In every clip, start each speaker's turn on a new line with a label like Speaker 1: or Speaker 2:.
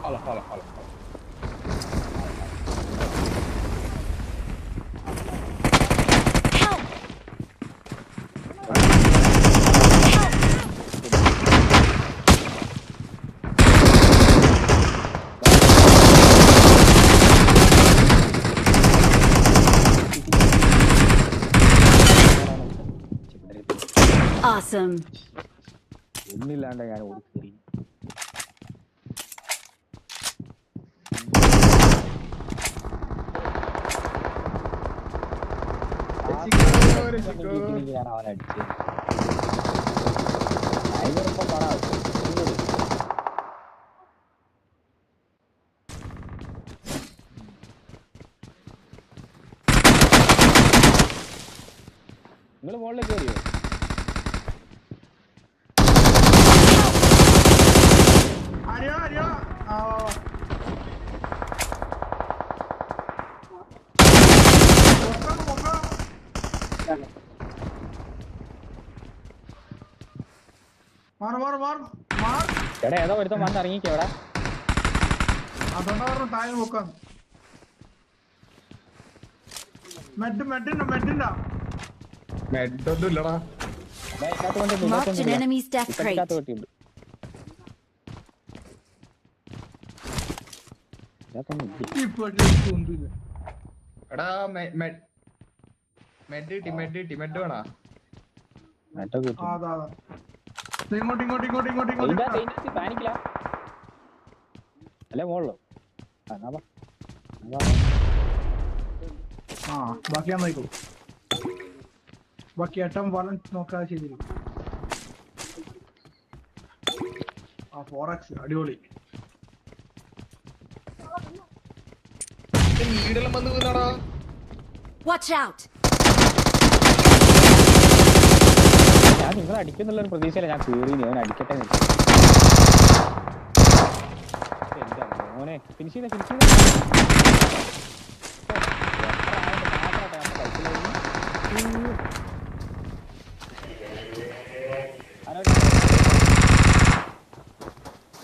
Speaker 1: خلاص خلاص خلاص.
Speaker 2: Awesome.
Speaker 3: ഒന്നില്ലാണ്ട് ഞാൻ ഓടിക്കേറി. ഞാൻ അവനെ അടിച്ചത്. ടൈഗറിപ്പം പറയാം. നിങ്ങൾ മുകളിലേക്ക് കയറിയോ? ചേട്ടാ ഏതോ ഒരുത്തം വന്ന് ഇറങ്ങിക്കോ എവിടെ?
Speaker 4: അതുകൊണ്ടാ താഴെ നോക്കാം. മെഡൊന്നും ഇല്ലടാ.
Speaker 2: Marked an enemy's death crate.
Speaker 4: എടാ മെഡ് കിട്ടി മെഡ് വേണോ? ഇങ്ങോട്ട്
Speaker 3: പാനിക്കില്ല അല്ലേ മോളോ?
Speaker 4: ആ ബാക്കി ഞാൻ നോക്കൂ. ബാക്കി ഏട്ടൻ വലൻ നോക്കാതെ ചെയ്തിരിക്കും. ആ 4x അടിപൊളി. നീടെല്ലാം വന്ന് വീണാടാ.
Speaker 2: Watch out.
Speaker 3: ഞാൻ നിങ്ങളെ അടിക്കുന്നുള്ള പ്രതീക്ഷയില്ല ഞാൻ കേറി. ഞാൻ അടിക്കട്ടെ മോനെ. ഫിനിഷ് ചെയ്ത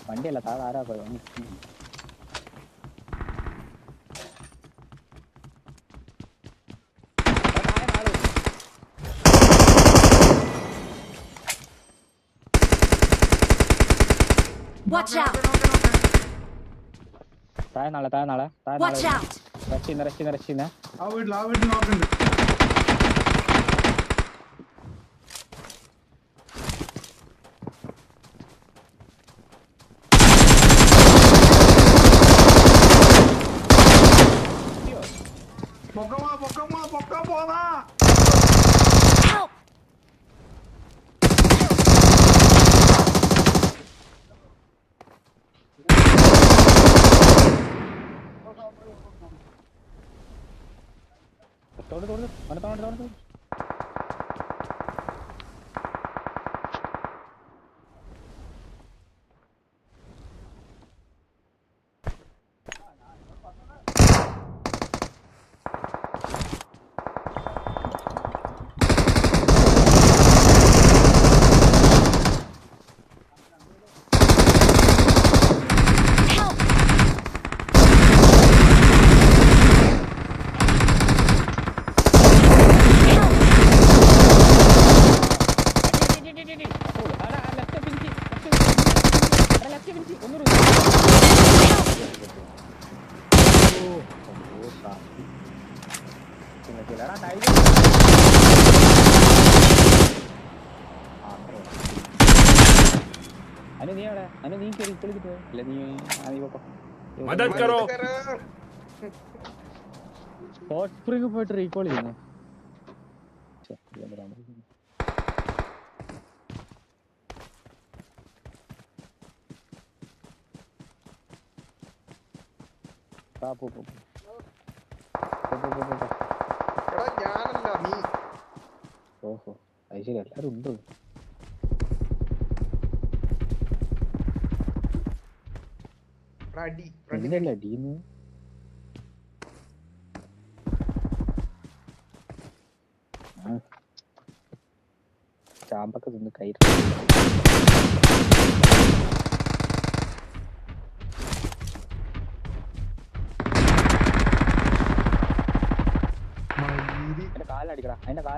Speaker 3: വണ്ടിയല്ല താഴെ ആരാ പോയി?
Speaker 2: Watch out.
Speaker 3: താഴെ നാളെ
Speaker 2: Watch out.
Speaker 3: റഷിന്ന്
Speaker 4: ആ വീട്ടിൽ നോക്കുന്നുണ്ട്. പൊക്കം പോന്നാ.
Speaker 2: Help.
Speaker 3: തോണ്ട് അനു നീ എവിടെ? അനു നീ കയറി ഇപ്പൊളിക്ക് പോ. അല്ല നീ
Speaker 1: मदद करो.
Speaker 3: ഹോട്ട് സ്പ്രിംഗ് പോയിട്ട് റീകോൾ ചെയ്യുന്നേ. ഓഹോ അത് ശരി എല്ലാരും ഉണ്ടോ? അടിന്ന് ചാമ്പൊക്കെ തിന്ന് കയറി.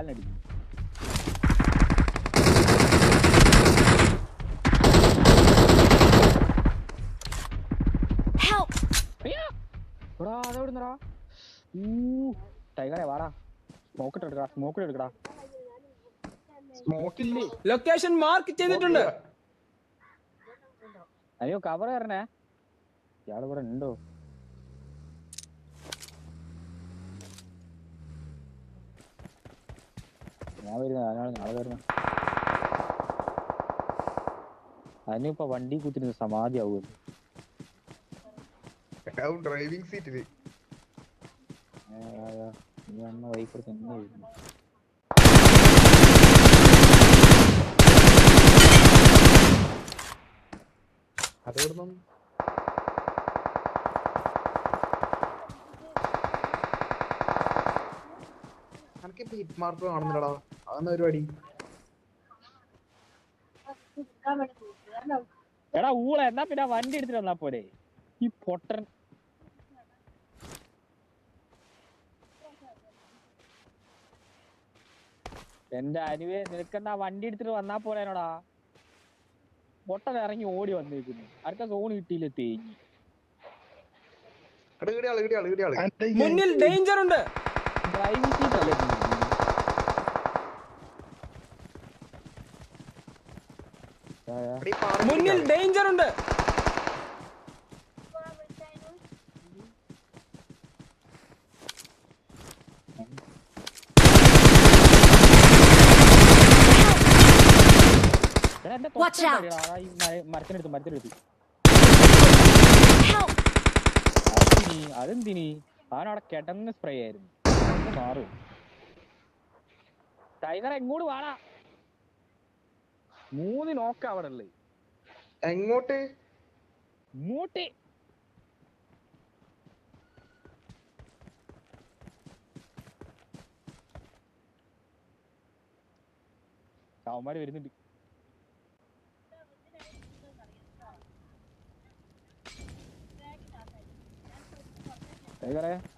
Speaker 3: കാലിനടി.
Speaker 2: Help!
Speaker 3: എടാ അതെവിടുന്നടാ? ടൈഗറെ വാടാ, സ്മോക്ക് എടുക്കടാ.
Speaker 4: സ്മോക്കില്ലേ?
Speaker 1: ലൊക്കേഷൻ മാർക്ക് ചെയ്തിട്ടുണ്ട്.
Speaker 3: അയ്യോ കവർ കയറണേ. ഇയാള് ഇവിടെ ഉണ്ടോ? ഞാൻ വരുന്ന നാളെ വരുന്ന. അതിനിപ്പോ വണ്ടി കുത്തിരുന്ന് സമാധി ആവുമല്ലോ.
Speaker 4: ഡ്രൈവിംഗ് സീറ്റില്
Speaker 3: വൈപ്പ് തന്നെ വരുന്നു.
Speaker 4: അതെവിടുന്നു? എനിക്കിപ്പോ ഹിറ്റ് മാർക്ക് കാണുന്നില്ലടാ. അതെന്നാ പരിപാടി?
Speaker 3: എടാ ഊള, എന്നാ പിന്നെ വണ്ടി എടുത്തിട്ട് വന്നാ പോരെ ഈ പൊട്ടൻ. എന്റെ അനുവേ, നിനക്കെന്നാ വണ്ടി എടുത്തിട്ട് വന്നാ പോരാനോടാ. പൊട്ടൻ ഇറങ്ങി ഓടി വന്നേക്കുന്നു. അടുത്ത സോൺ കിട്ടിയില്ല തേഞ്ഞി.
Speaker 1: മുന്നിൽ ഡേഞ്ചർ ഉണ്ട്.
Speaker 3: ഡ്രൈവിംഗ് സീറ്റ് അല്ലേ
Speaker 1: മുന്നിൽ ഡേഞ്ചർ ഉണ്ട്.
Speaker 2: Watch out!
Speaker 3: മരത്തിനെടുത്ത്
Speaker 2: Help!
Speaker 3: അതെന്തിനി? അവനവിടെ കിടന്ന് സ്പ്രേ ആയിരുന്നു. മാറും. ടൈഗർ എങ്ങോട്ട് വാടാ. 3 നോക്ക അവിടെ ഉള്ളത്.
Speaker 4: എങ്ങോട്ട്?
Speaker 3: ഇങ്ങോട്ട്. അവന്മാര് വരുന്നുണ്ട്.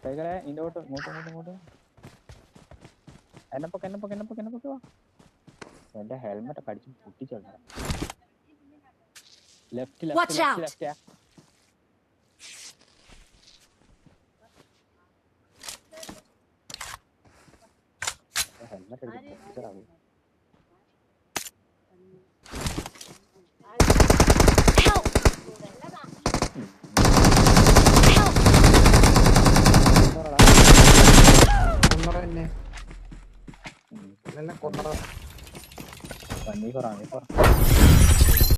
Speaker 3: ടൈഗറെ ഇങ്ങോട്ട്. എന്നെപ്പൊക്കെ വാ. എന്റെ ഹെൽമെറ്റ് ഒക്കെ അടിച്ച് പൊട്ടിച്ചോളാം.
Speaker 2: Watch out!
Speaker 3: ഹെൽമെറ്റ് എടുത്ത് പൊട്ടിച്ചോളാം.
Speaker 2: Help!
Speaker 4: കൊന്നറ തന്നെ. കൊന്നറ.
Speaker 3: നീ പറ